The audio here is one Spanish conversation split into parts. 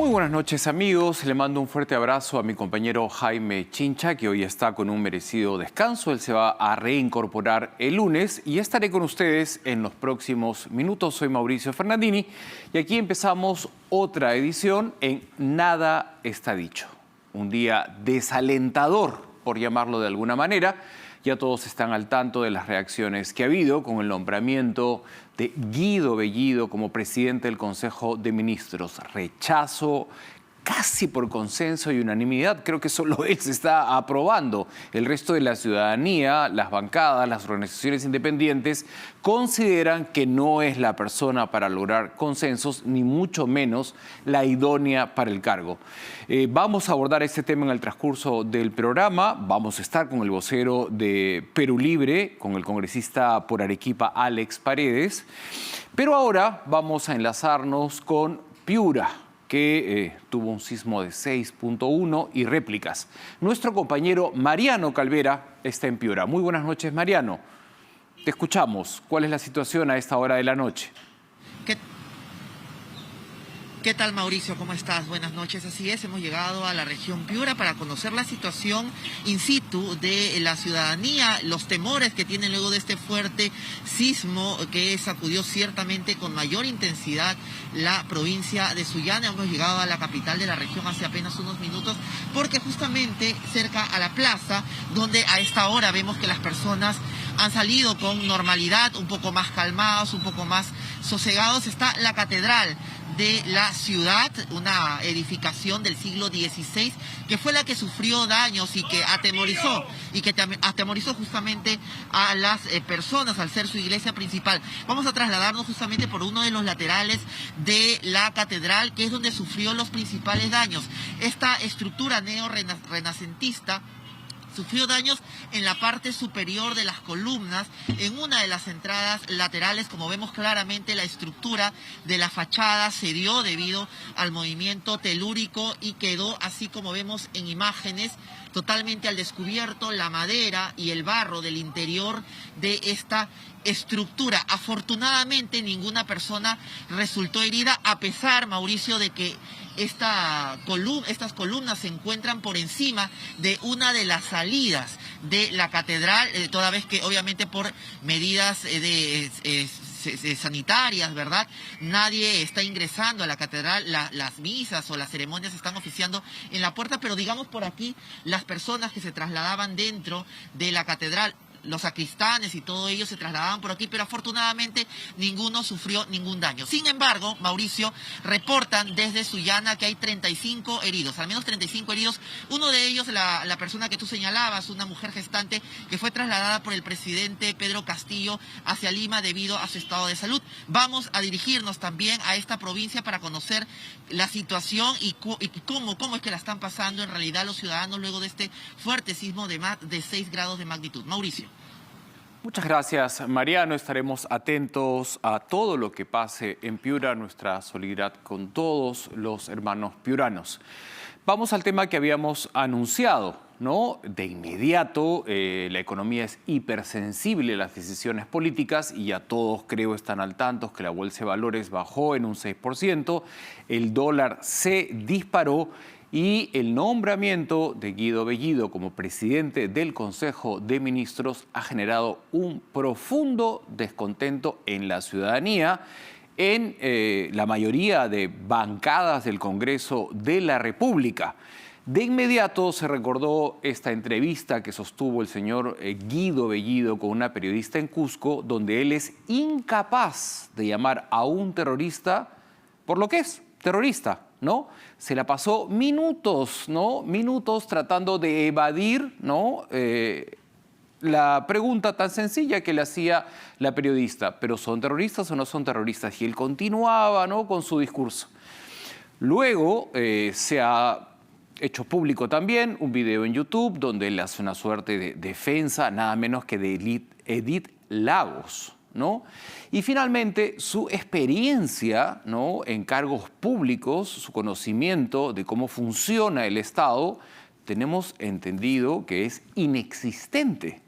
Muy buenas noches, amigos. Le mando un fuerte abrazo a mi compañero Jaime Chincha, que hoy está con un merecido descanso. Él se va a reincorporar el lunes y estaré con ustedes en los próximos minutos. Soy Mauricio Fernandini y aquí empezamos otra edición en Nada está dicho. Un día desalentador, por llamarlo de alguna manera. Ya todos están al tanto de las reacciones que ha habido con el nombramiento de Guido Bellido como presidente del Consejo de Ministros. Rechazo casi por consenso y unanimidad. Creo que solo él se está aprobando. El resto de la ciudadanía, las bancadas, las organizaciones independientes consideran que no es la persona para lograr consensos, ni mucho menos la idónea para el cargo. Vamos a abordar este tema en el transcurso del programa. Vamos a estar con el vocero de Perú Libre, con el congresista por Arequipa, Alex Paredes. Pero ahora vamos a enlazarnos con Piura, que tuvo un sismo de 6.1 y réplicas. Nuestro compañero Mariano Calvera está en Piura. Muy buenas noches, Mariano. Te escuchamos. ¿Cuál es la situación a esta hora de la noche? ¿Qué tal, Mauricio? ¿Cómo estás? Buenas noches. Así es, hemos llegado a la región Piura para conocer la situación in situ de la ciudadanía, los temores que tienen luego de este fuerte sismo que sacudió ciertamente con mayor intensidad la provincia de Sullana. Hemos llegado a la capital de la región hace apenas unos minutos porque justamente cerca a la plaza, donde a esta hora vemos que las personas han salido con normalidad, un poco más calmados, un poco más sosegados, está la catedral de la ciudad, una edificación del siglo XVI que fue la que sufrió daños y que atemorizó justamente a las personas al ser su iglesia principal. Vamos a trasladarnos justamente por uno de los laterales de la catedral, que es donde sufrió los principales daños. Esta estructura neo-renacentista sufrió daños en la parte superior de las columnas, en una de las entradas laterales. Como vemos claramente, la estructura de la fachada cedió debido al movimiento telúrico y quedó, así como vemos en imágenes, totalmente al descubierto la madera y el barro del interior de esta estructura. Afortunadamente, ninguna persona resultó herida, a pesar, Mauricio, de que estas columnas se encuentran por encima de una de las salidas de la catedral, toda vez que obviamente por medidas sanitarias, ¿verdad? Nadie está ingresando a la catedral, las misas o las ceremonias están oficiando en la puerta, pero digamos por aquí las personas que se trasladaban dentro de la catedral, los sacristanes y todo ello se trasladaban por aquí, pero afortunadamente ninguno sufrió ningún daño. Sin embargo, Mauricio, reportan desde Sullana que hay 35 heridos, al menos 35 heridos. Uno de ellos, la persona que tú señalabas, una mujer gestante que fue trasladada por el presidente Pedro Castillo hacia Lima debido a su estado de salud. Vamos a dirigirnos también a esta provincia para conocer la situación y cómo es que la están pasando en realidad los ciudadanos luego de este fuerte sismo de más de 6 grados de magnitud. Mauricio. Muchas gracias, Mariano. Estaremos atentos a todo lo que pase en Piura, nuestra solidaridad con todos los hermanos piuranos. Vamos al tema que habíamos anunciado, ¿no? De inmediato, la economía es hipersensible a las decisiones políticas y ya todos creo están al tanto que la bolsa de valores bajó en un 6%, el dólar se disparó y el nombramiento de Guido Bellido como presidente del Consejo de Ministros ha generado un profundo descontento en la ciudadanía, en la mayoría de bancadas del Congreso de la República. De inmediato se recordó esta entrevista que sostuvo el señor Guido Bellido con una periodista en Cusco, donde él es incapaz de llamar a un terrorista por lo que es terrorista, ¿no? Se la pasó minutos, ¿no? Minutos tratando de evadir, ¿no? La pregunta tan sencilla que le hacía la periodista, ¿pero son terroristas o no son terroristas? Y él continuaba, ¿no?, con su discurso. Luego se ha hecho público también un video en YouTube donde él hace una suerte de defensa, nada menos que de Edith Lagos, ¿no? Y finalmente su experiencia, ¿no?, en cargos públicos, su conocimiento de cómo funciona el Estado, tenemos entendido que es inexistente.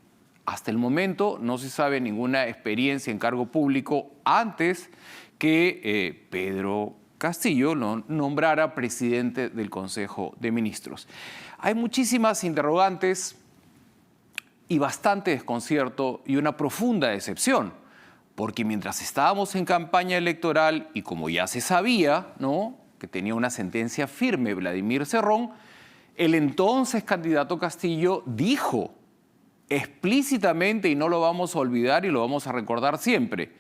Hasta el momento no se sabe ninguna experiencia en cargo público antes que Pedro Castillo lo nombrara presidente del Consejo de Ministros. Hay muchísimas interrogantes y bastante desconcierto y una profunda decepción, porque mientras estábamos en campaña electoral y como ya se sabía, ¿no?, que tenía una sentencia firme Vladimir Cerrón, el entonces candidato Castillo dijo explícitamente, y no lo vamos a olvidar y lo vamos a recordar siempre,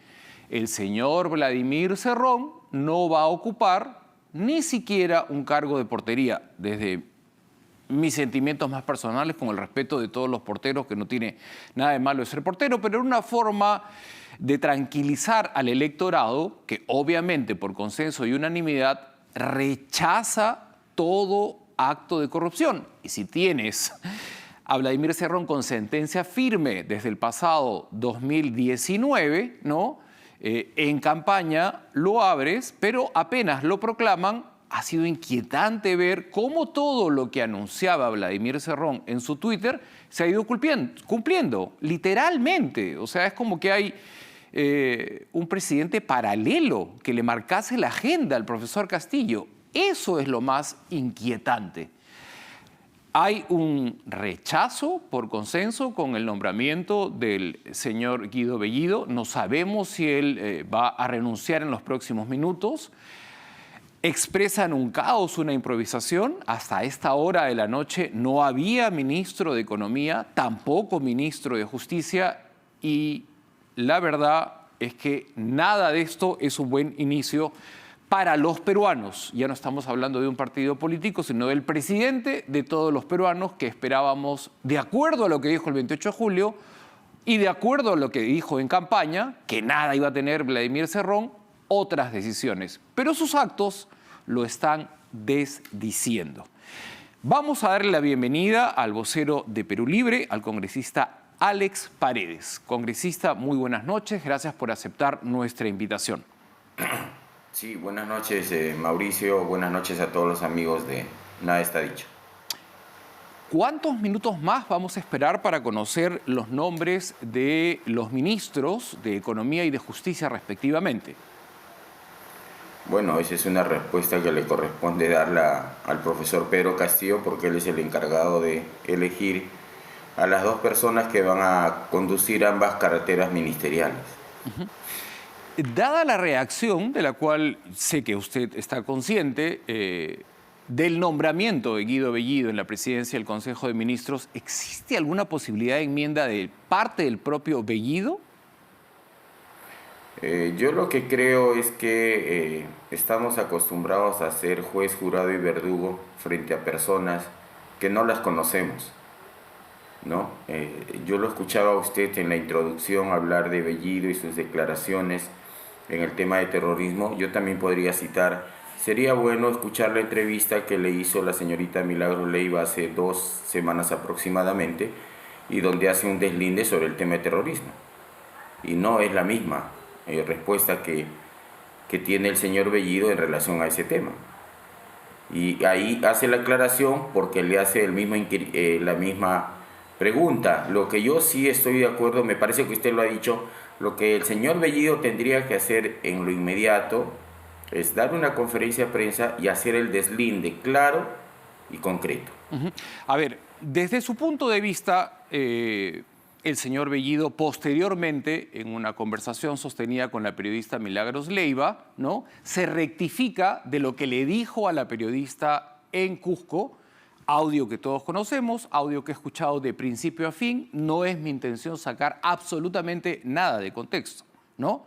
el señor Vladimir Cerrón no va a ocupar ni siquiera un cargo de portería. Desde mis sentimientos más personales, con el respeto de todos los porteros, que no tiene nada de malo de ser portero, pero era una forma de tranquilizar al electorado que obviamente por consenso y unanimidad rechaza todo acto de corrupción. Y si tienes a Vladimir Cerrón con sentencia firme desde el pasado 2019, ¿no?, en campaña lo abres, pero apenas lo proclaman, ha sido inquietante ver cómo todo lo que anunciaba Vladimir Cerrón en su Twitter se ha ido cumpliendo, literalmente. O sea, es como que hay un presidente paralelo que le marcase la agenda al profesor Castillo. Eso es lo más inquietante. Hay un rechazo por consenso con el nombramiento del señor Guido Bellido. No sabemos si él va a renunciar en los próximos minutos. Expresan un caos, una improvisación. Hasta esta hora de la noche no había ministro de Economía, tampoco ministro de Justicia, y la verdad es que nada de esto es un buen inicio para los peruanos. Ya no estamos hablando de un partido político, sino del presidente de todos los peruanos, que esperábamos, de acuerdo a lo que dijo el 28 de julio y de acuerdo a lo que dijo en campaña, que nada iba a tener Vladimir Cerrón, otras decisiones. Pero sus actos lo están desdiciendo. Vamos a darle la bienvenida al vocero de Perú Libre, al congresista Alex Paredes. Congresista, muy buenas noches. Gracias por aceptar nuestra invitación. Sí, buenas noches, Mauricio. Buenas noches a todos los amigos de Nada Está Dicho. ¿Cuántos minutos más vamos a esperar para conocer los nombres de los ministros de Economía y de Justicia respectivamente? Bueno, esa es una respuesta que le corresponde darla al profesor Pedro Castillo, porque él es el encargado de elegir a las dos personas que van a conducir ambas carteras ministeriales. Dada la reacción, de la cual sé que usted está consciente, del nombramiento de Guido Bellido en la presidencia del Consejo de Ministros, ¿existe alguna posibilidad de enmienda de parte del propio Bellido? Yo lo que creo es que estamos acostumbrados a ser juez, jurado y verdugo frente a personas que no las conocemos, ¿no? Yo lo escuchaba a usted en la introducción hablar de Bellido y sus declaraciones en el tema de terrorismo. Yo también podría citar, sería bueno escuchar la entrevista que le hizo la señorita Milagros Leiva hace 2 semanas aproximadamente, y donde hace un deslinde sobre el tema de terrorismo. Y no es la misma respuesta que tiene el señor Bellido en relación a ese tema. Y ahí hace la aclaración porque le hace la misma pregunta. Lo que yo sí estoy de acuerdo, me parece que usted lo ha dicho, lo que el señor Bellido tendría que hacer en lo inmediato es dar una conferencia de prensa y hacer el deslinde claro y concreto. A ver, desde su punto de vista, el señor Bellido posteriormente, en una conversación sostenida con la periodista Milagros Leiva, ¿no?, se rectifica de lo que le dijo a la periodista en Cusco, audio que todos conocemos, audio que he escuchado de principio a fin. No es mi intención sacar absolutamente nada de contexto, ¿no?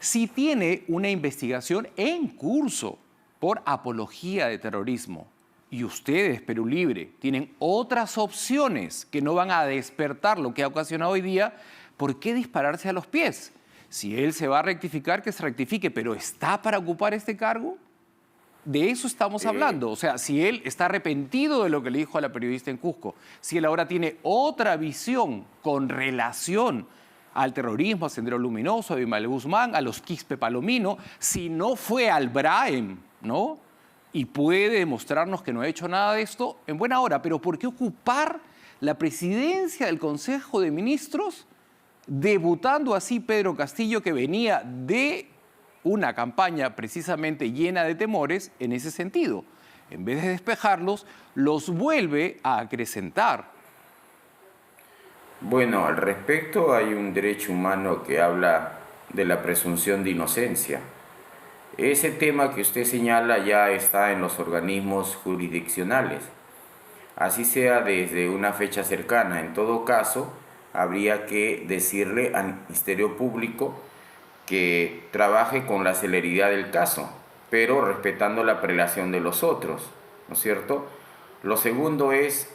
Si tiene una investigación en curso por apología de terrorismo y ustedes, Perú Libre, tienen otras opciones que no van a despertar lo que ha ocasionado hoy día, ¿por qué dispararse a los pies? Si él se va a rectificar, que se rectifique, pero ¿está para ocupar este cargo? De eso estamos hablando. O sea, si él está arrepentido de lo que le dijo a la periodista en Cusco, si él ahora tiene otra visión con relación al terrorismo, a Sendero Luminoso, a Abimael Guzmán, a los Quispe Palomino, si no fue al Braem, ¿no?, y puede demostrarnos que no ha hecho nada de esto, en buena hora. Pero ¿por qué ocupar la presidencia del Consejo de Ministros debutando así Pedro Castillo, que venía de una campaña precisamente llena de temores en ese sentido. En vez de despejarlos, los vuelve a acrecentar. Bueno, al respecto hay un derecho humano que habla de la presunción de inocencia. Ese tema que usted señala ya está en los organismos jurisdiccionales, así sea desde una fecha cercana. En todo caso, habría que decirle al Ministerio Público que trabaje con la celeridad del caso, pero respetando la prelación de los otros, ¿no es cierto? Lo segundo es,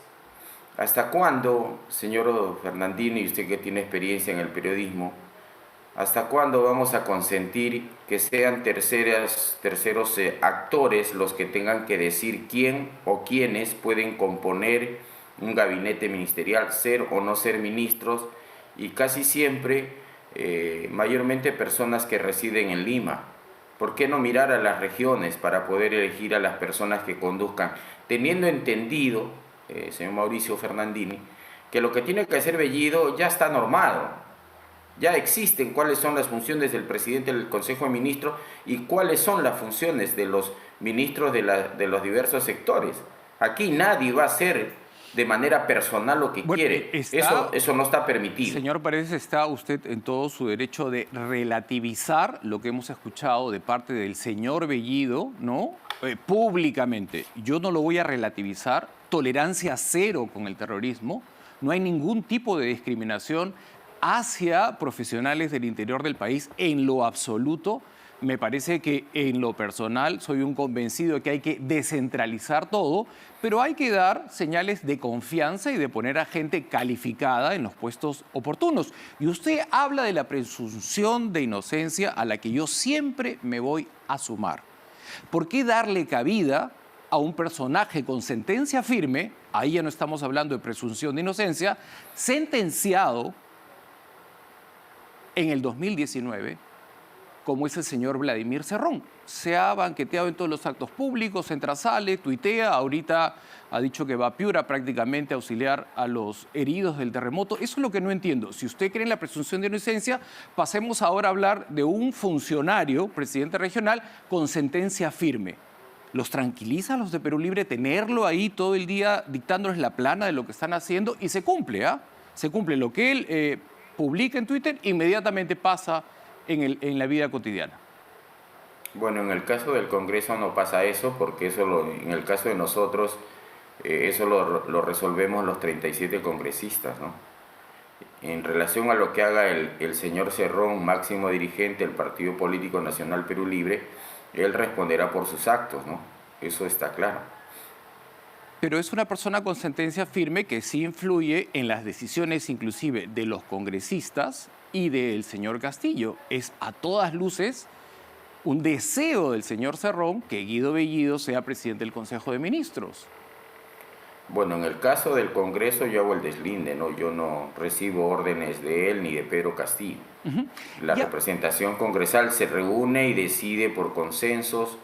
¿hasta cuándo, señor Fernandini, y usted que tiene experiencia en el periodismo, hasta cuándo vamos a consentir que sean terceros actores los que tengan que decir quién o quiénes pueden componer un gabinete ministerial, ser o no ser ministros, y casi siempre, mayormente personas que residen en Lima? ¿Por qué no mirar a las regiones para poder elegir a las personas que conduzcan? Teniendo entendido, señor Mauricio Fernandini, que lo que tiene que hacer Bellido ya está normado. Ya existen cuáles son las funciones del presidente del Consejo de Ministros y cuáles son las funciones de los ministros de los diversos sectores. Aquí nadie va a hacer de manera personal lo que quiere. Eso no está permitido. Señor Paredes, está usted en todo su derecho de relativizar lo que hemos escuchado de parte del señor Bellido, ¿no? Públicamente. Yo no lo voy a relativizar. Tolerancia cero con el terrorismo. No hay ningún tipo de discriminación hacia profesionales del interior del país en lo absoluto. Me parece que en lo personal soy un convencido de que hay que descentralizar todo, pero hay que dar señales de confianza y de poner a gente calificada en los puestos oportunos. Y usted habla de la presunción de inocencia a la que yo siempre me voy a sumar. ¿Por qué darle cabida a un personaje con sentencia firme, ahí ya no estamos hablando de presunción de inocencia, sentenciado en el 2019, como es el señor Vladimir Cerrón? Se ha banqueteado en todos los actos públicos, entra, sale, tuitea, ahorita ha dicho que va a Piura prácticamente a auxiliar a los heridos del terremoto. Eso es lo que no entiendo. Si usted cree en la presunción de inocencia, pasemos ahora a hablar de un funcionario, presidente regional, con sentencia firme. ¿Los tranquiliza a los de Perú Libre tenerlo ahí todo el día dictándoles la plana de lo que están haciendo? Y se cumple, ¿ah? Se cumple lo que él publica en Twitter, inmediatamente pasa en la vida cotidiana. Bueno, en el caso del Congreso no pasa eso, porque en el caso de nosotros, eso lo resolvemos los 37 congresistas, ¿no? En relación a lo que haga el señor Cerrón, máximo dirigente del Partido Político Nacional Perú Libre, él responderá por sus actos, ¿no? Eso está claro. Pero es una persona con sentencia firme que sí influye en las decisiones inclusive de los congresistas y del señor Castillo. Es a todas luces un deseo del señor Cerrón que Guido Bellido sea presidente del Consejo de Ministros. Bueno, en el caso del Congreso yo hago el deslinde, ¿no? Yo no recibo órdenes de él ni de Pedro Castillo. La representación congresal se reúne y decide por consensos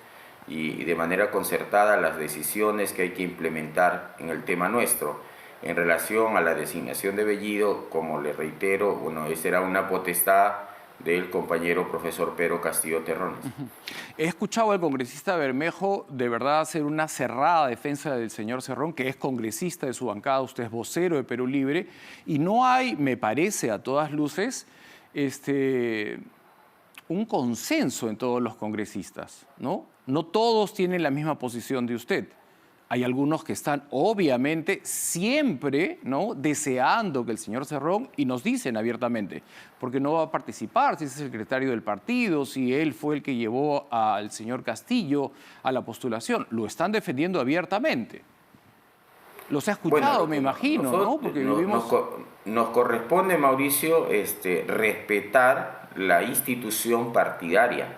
y de manera concertada las decisiones que hay que implementar en el tema nuestro. En relación a la designación de Bellido, como le reitero, bueno, esa era una potestad del compañero profesor Pedro Castillo Terrones. He escuchado al congresista Bermejo de verdad hacer una cerrada defensa del señor Cerrón, que es congresista de su bancada, usted es vocero de Perú Libre, y no hay, me parece, a todas luces, un consenso en todos los congresistas, ¿no? No todos tienen la misma posición de usted. Hay algunos que están obviamente siempre, ¿no?, deseando que el señor Cerrón, y nos dicen abiertamente, porque no va a participar, si es el secretario del partido, si él fue el que llevó al señor Castillo a la postulación. Lo están defendiendo abiertamente. Los he escuchado, me imagino, ¿no? Porque nos corresponde, Mauricio, respetar la institución partidaria.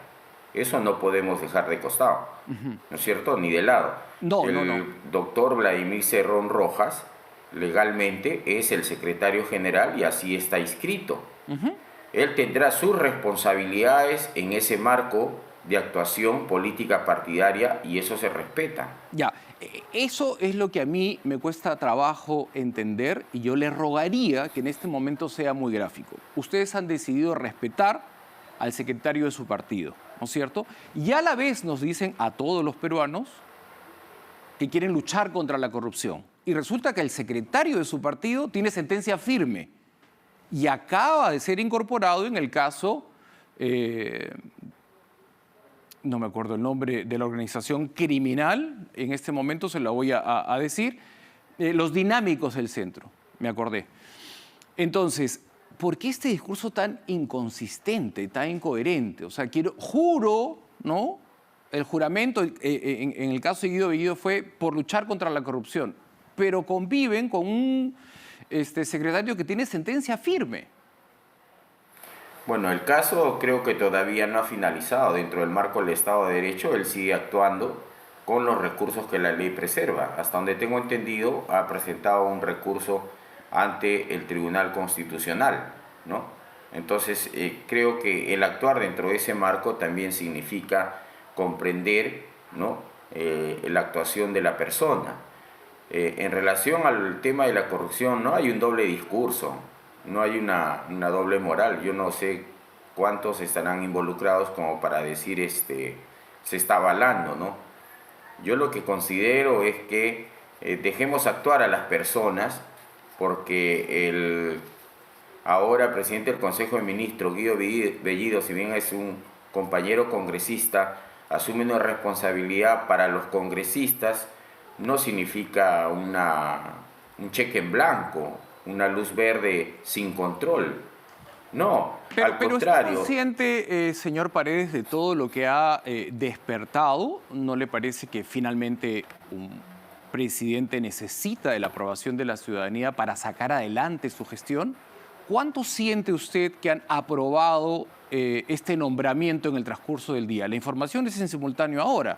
Eso no podemos dejar de costado, ¿no es cierto? Ni de lado. El doctor Vladimir Cerrón Rojas legalmente es el secretario general y así está inscrito. Él tendrá sus responsabilidades en ese marco de actuación política partidaria y eso se respeta. Ya, eso es lo que a mí me cuesta trabajo entender y yo le rogaría que en este momento sea muy gráfico. Ustedes han decidido respetar al secretario de su partido, ¿no es cierto? Y a la vez nos dicen a todos los peruanos que quieren luchar contra la corrupción. Y resulta que el secretario de su partido tiene sentencia firme y acaba de ser incorporado en el caso, no me acuerdo el nombre de la organización criminal, en este momento se la voy a decir, los dinámicos del centro, me acordé. Entonces, ¿por qué este discurso tan inconsistente, tan incoherente? O sea, juro, ¿no? El juramento, en el caso de Guido Bellido, fue por luchar contra la corrupción, pero conviven con un secretario que tiene sentencia firme. Bueno, el caso creo que todavía no ha finalizado. Dentro del marco del Estado de Derecho, él sigue actuando con los recursos que la ley preserva. Hasta donde tengo entendido, ha presentado un recurso ante el Tribunal Constitucional, ¿no? Entonces, creo que el actuar dentro de ese marco también significa comprender, ¿no? La actuación de la persona. En relación al tema de la corrupción, no hay un doble discurso, no hay una doble moral. Yo no sé cuántos estarán involucrados como para decir se está avalando, ¿no? Yo lo que considero es que dejemos actuar a las personas, porque el ahora presidente del Consejo de Ministros, Guido Bellido, si bien es un compañero congresista, asume una responsabilidad para los congresistas, no significa un cheque en blanco, una luz verde sin control. No, al Pero contrario. ¿está consciente, señor Paredes, de todo lo que ha despertado? ¿No le parece que finalmente un presidente necesita de la aprobación de la ciudadanía para sacar adelante su gestión? ¿Cuánto siente usted que han aprobado este nombramiento en el transcurso del día? La información es en simultáneo ahora.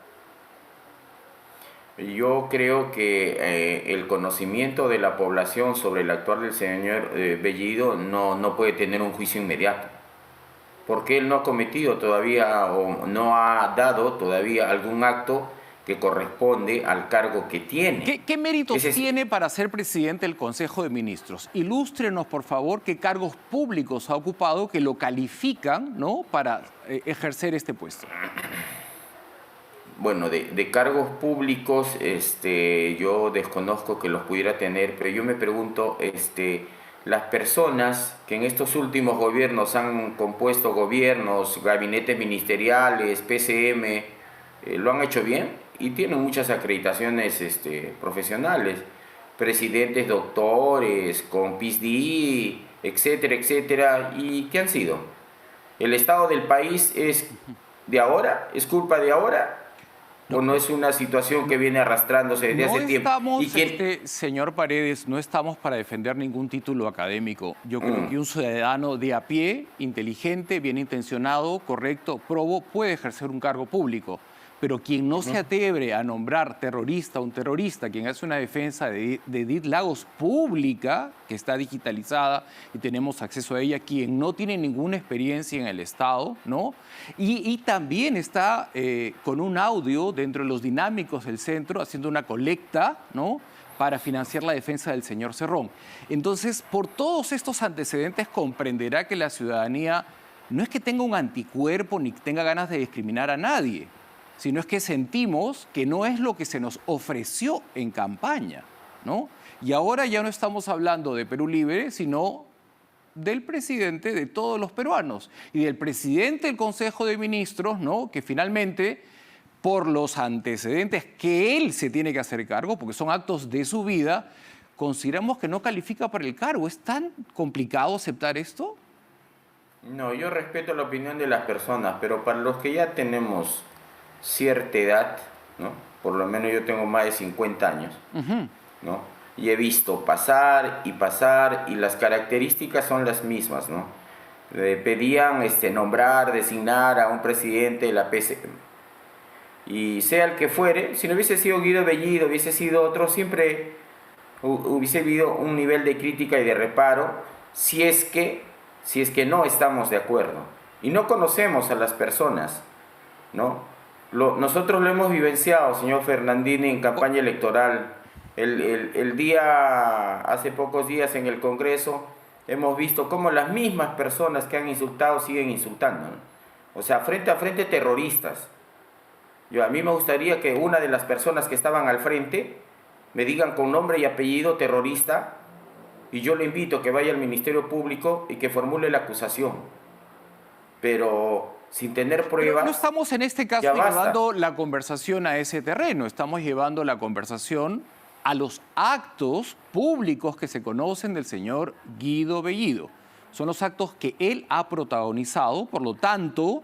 Yo creo que el conocimiento de la población sobre el actuar del señor Bellido no puede tener un juicio inmediato, porque él no ha cometido todavía o no ha dado todavía algún acto que corresponde al cargo que tiene. ¿Qué méritos tiene para ser presidente del Consejo de Ministros? Ilústrenos, por favor, qué cargos públicos ha ocupado que lo califican, ¿no?, para ejercer este puesto. Bueno, de cargos públicos yo desconozco que los pudiera tener, pero yo me pregunto, las personas que en estos últimos gobiernos han compuesto gobiernos, gabinetes ministeriales, PCM, ¿lo han hecho bien? Y tienen muchas acreditaciones profesionales, presidentes, doctores, con PhD, etcétera, etcétera. ¿Y qué han sido? ¿El estado del país es de ahora? ¿Es culpa de ahora? ¿O no es una situación que viene arrastrándose desde hace tiempo? ¿Y señor Paredes, no estamos para defender ningún título académico? Yo creo que un ciudadano de a pie, inteligente, bien intencionado, correcto, probo, puede ejercer un cargo público. Pero quien no se atreve a nombrar terrorista a un terrorista, quien hace una defensa de Edith Lagos pública, que está digitalizada y tenemos acceso a ella, quien no tiene ninguna experiencia en el Estado, ¿no? Y también está con un audio dentro de los dinámicos del centro haciendo una colecta, ¿no?, para financiar la defensa del señor Cerrón. Entonces, por todos estos antecedentes comprenderá que la ciudadanía no es que tenga un anticuerpo ni que tenga ganas de discriminar a nadie, sino es que sentimos que no es lo que se nos ofreció en campaña, ¿no? Y ahora ya no estamos hablando de Perú Libre, sino del presidente de todos los peruanos y del presidente del Consejo de Ministros, ¿no?, que finalmente, por los antecedentes que él se tiene que hacer cargo, porque son actos de su vida, consideramos que no califica para el cargo. ¿Es tan complicado aceptar esto? No, yo respeto la opinión de las personas, pero para los que ya tenemos cierta edad, ¿no?, por lo menos yo tengo más de 50 años, ¿no?, y he visto pasar y las características son las mismas, ¿no? Pedían nombrar, designar a un presidente de la PCM, y sea el que fuere, si no hubiese sido Guido Bellido, hubiese sido otro, siempre hubiese habido un nivel de crítica y de reparo si es que no estamos de acuerdo y no conocemos a las personas, ¿no? Nosotros lo hemos vivenciado, señor Fernandini, en campaña electoral. Hace pocos días en el Congreso, hemos visto cómo las mismas personas que han insultado siguen insultando, ¿no? O sea, frente a frente terroristas. A mí me gustaría que una de las personas que estaban al frente me digan con nombre y apellido terrorista, y yo le invito a que vaya al Ministerio Público y que formule la acusación. Pero sin tener pruebas... Pero no estamos en este caso llevando la conversación a ese terreno, estamos llevando la conversación a los actos públicos que se conocen del señor Guido Bellido. Son los actos que él ha protagonizado, por lo tanto,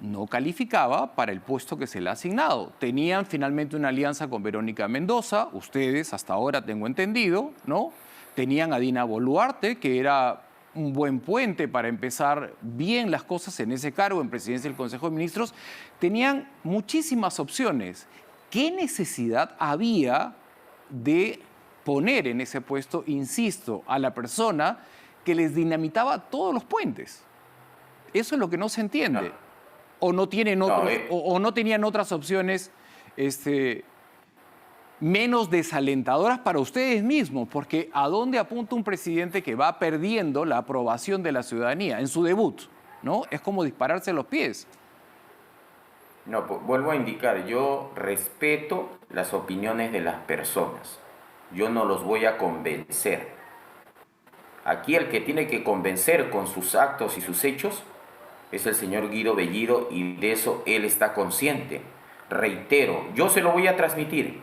no calificaba para el puesto que se le ha asignado. Tenían finalmente una alianza con Verónica Mendoza, ustedes hasta ahora tengo entendido, ¿no? Tenían a Dina Boluarte, que era un buen puente para empezar bien las cosas en ese cargo, en presidencia del Consejo de Ministros. Tenían muchísimas opciones. ¿Qué necesidad había de poner en ese puesto, insisto, a la persona que les dinamitaba todos los puentes? Eso es lo que no se entiende. No. ¿O no tienen o no tenían otras opciones menos desalentadoras para ustedes mismos? Porque ¿a dónde apunta un presidente que va perdiendo la aprobación de la ciudadanía en su debut? ¿No? Es como dispararse a los pies. No, pues, vuelvo a indicar, yo respeto las opiniones de las personas. Yo no los voy a convencer. Aquí el que tiene que convencer con sus actos y sus hechos es el señor Guido Bellido, y de eso él está consciente. Reitero, yo se lo voy a transmitir.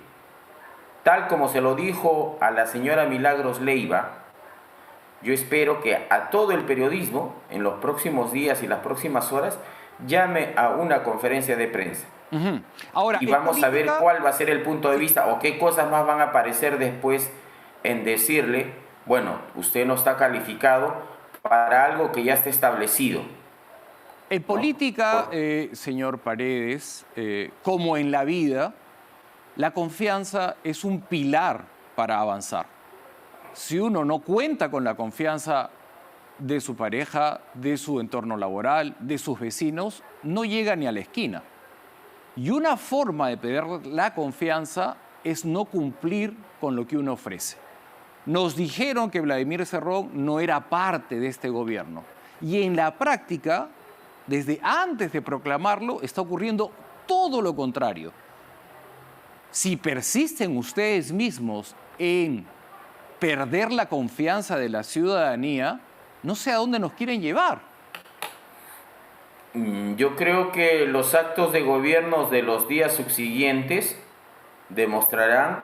Tal como se lo dijo a la señora Milagros Leiva, yo espero que a todo el periodismo, en los próximos días y las próximas horas, llame a una conferencia de prensa. Ahora, y vamos a ver cuál va a ser el punto de vista o qué cosas más van a aparecer después en decirle, bueno, usted no está calificado para algo que ya está establecido. En política, señor Paredes, como en la vida, la confianza es un pilar para avanzar. Si uno no cuenta con la confianza de su pareja, de su entorno laboral, de sus vecinos, no llega ni a la esquina. Y una forma de perder la confianza es no cumplir con lo que uno ofrece. Nos dijeron que Vladimir Cerrón no era parte de este gobierno. Y en la práctica, desde antes de proclamarlo, está ocurriendo todo lo contrario. Si persisten ustedes mismos en perder la confianza de la ciudadanía, no sé a dónde nos quieren llevar. Yo creo que los actos de gobierno de los días subsiguientes demostrarán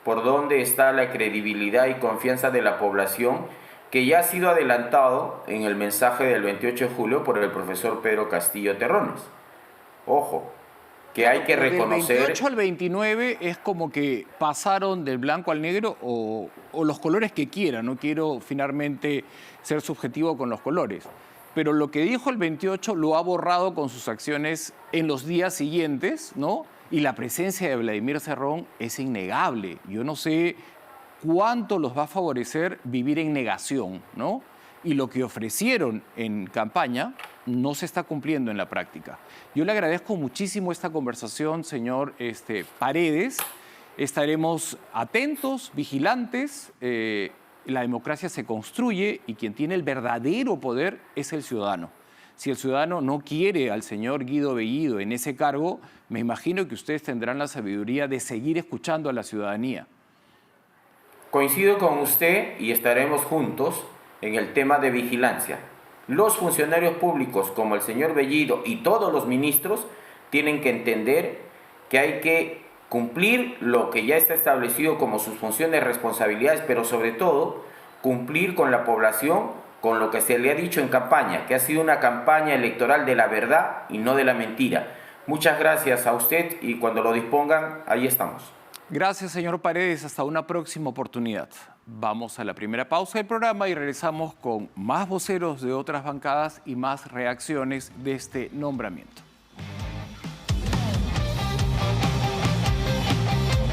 por dónde está la credibilidad y confianza de la población, que ya ha sido adelantado en el mensaje del 28 de julio por el profesor Pedro Castillo Terrones. Ojo, que hay que reconocer... Del 28 al 29 es como que pasaron del blanco al negro o los colores que quieran. No quiero finalmente ser subjetivo con los colores. Pero lo que dijo el 28 lo ha borrado con sus acciones en los días siguientes, ¿no? Y la presencia de Vladimir Cerrón es innegable. Yo no sé cuánto los va a favorecer vivir en negación, ¿no? Y lo que ofrecieron en campaña no se está cumpliendo en la práctica. Yo le agradezco muchísimo esta conversación, señor Paredes. Estaremos atentos, vigilantes. La democracia se construye y quien tiene el verdadero poder es el ciudadano. Si el ciudadano no quiere al señor Guido Bellido en ese cargo, me imagino que ustedes tendrán la sabiduría de seguir escuchando a la ciudadanía. Coincido con usted y estaremos juntos en el tema de vigilancia. Los funcionarios públicos, como el señor Bellido y todos los ministros, tienen que entender que hay que cumplir lo que ya está establecido como sus funciones y responsabilidades, pero sobre todo cumplir con la población, con lo que se le ha dicho en campaña, que ha sido una campaña electoral de la verdad y no de la mentira. Muchas gracias a usted y cuando lo dispongan, ahí estamos. Gracias, señor Paredes. Hasta una próxima oportunidad. Vamos a la primera pausa del programa y regresamos con más voceros de otras bancadas y más reacciones de este nombramiento.